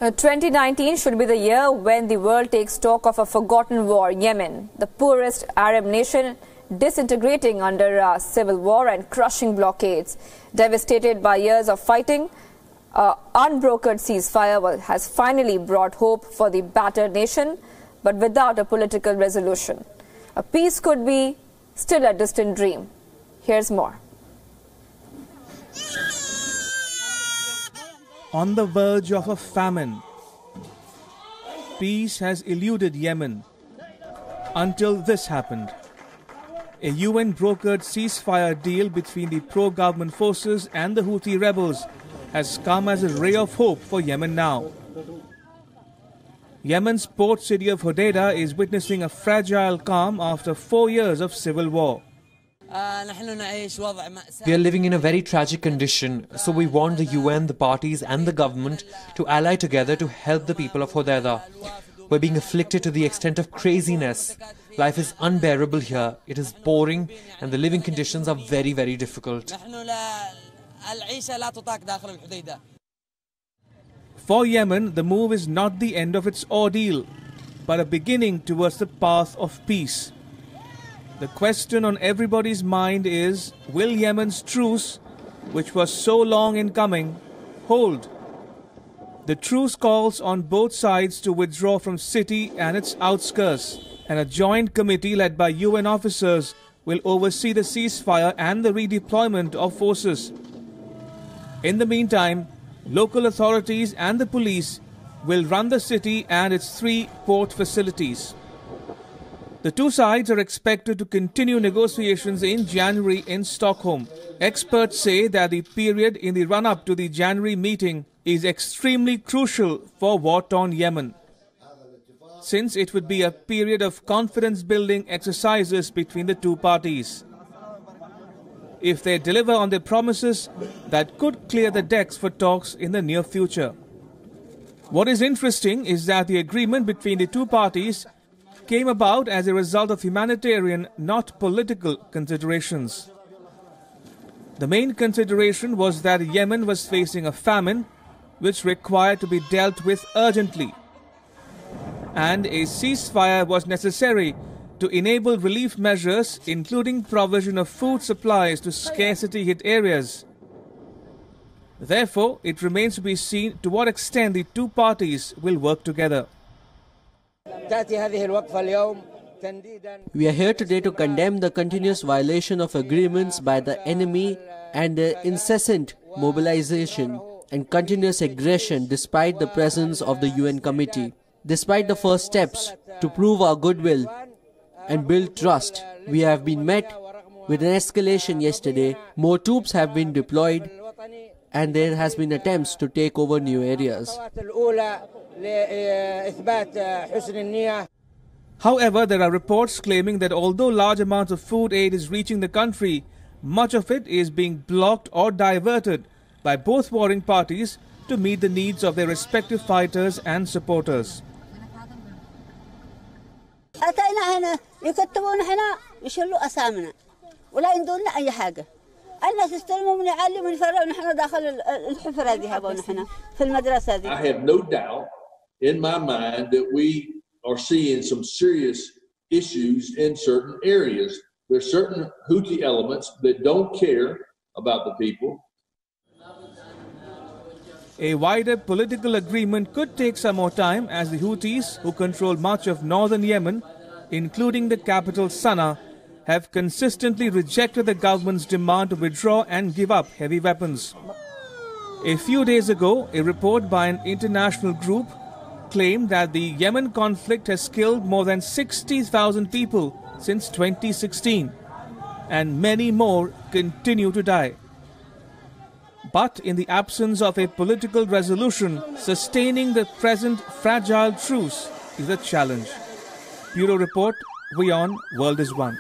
2019 should be the year when the world takes stock of a forgotten war, Yemen, the poorest Arab nation, disintegrating under a civil war and crushing blockades. Devastated by years of fighting, unbrokered ceasefire has finally brought hope for the battered nation, but without a political resolution. A peace could be still a distant dream. Here's more. On the verge of a famine, peace has eluded Yemen until this happened. A UN-brokered ceasefire deal between the pro-government forces and the Houthi rebels has come as a ray of hope for Yemen now. Yemen's port city of Hodeidah is witnessing a fragile calm after 4 years of civil war. We are living in a very tragic condition, so we want the UN, the parties and the government to ally together to help the people of Hodeidah. We're being afflicted to the extent of craziness. Life is unbearable here. It is boring and the living conditions are very, very difficult. For Yemen, the move is not the end of its ordeal, but a beginning towards the path of peace. The question on everybody's mind is, will Yemen's truce, which was so long in coming, hold? The truce calls on both sides to withdraw from city and its outskirts, and a joint committee led by UN officers will oversee the ceasefire and the redeployment of forces. In the meantime, local authorities and the police will run the city and its 3 port facilities. The two sides are expected to continue negotiations in January in Stockholm. Experts say that the period in the run-up to the January meeting is extremely crucial for war-torn Yemen, since it would be a period of confidence-building exercises between the two parties. If they deliver on their promises, that could clear the decks for talks in the near future. What is interesting is that the agreement between the two parties came about as a result of humanitarian, not political considerations. The main consideration was that Yemen was facing a famine which required to be dealt with urgently, and a ceasefire was necessary to enable relief measures, including provision of food supplies to scarcity-hit areas. Therefore, it remains to be seen to what extent the two parties will work together. We are here today to condemn the continuous violation of agreements by the enemy and the incessant mobilization and continuous aggression despite the presence of the UN committee. Despite the first steps to prove our goodwill and build trust, we have been met with an escalation yesterday. More troops have been deployed and there has been attempts to take over new areas. However, there are reports claiming that although large amounts of food aid is reaching the country, much of it is being blocked or diverted by both warring parties to meet the needs of their respective fighters and supporters. I have no doubt in my mind that we are seeing some serious issues in certain areas. There's certain Houthi elements that don't care about the people. A wider political agreement could take some more time, as the Houthis, who control much of northern Yemen, including the capital Sana'a, have consistently rejected the government's demand to withdraw and give up heavy weapons. A few days ago, a report by an international group claimed that the Yemen conflict has killed more than 60,000 people since 2016, and many more continue to die. But in the absence of a political resolution, sustaining the present fragile truce is a challenge. Bureau Report, Wion, World is One.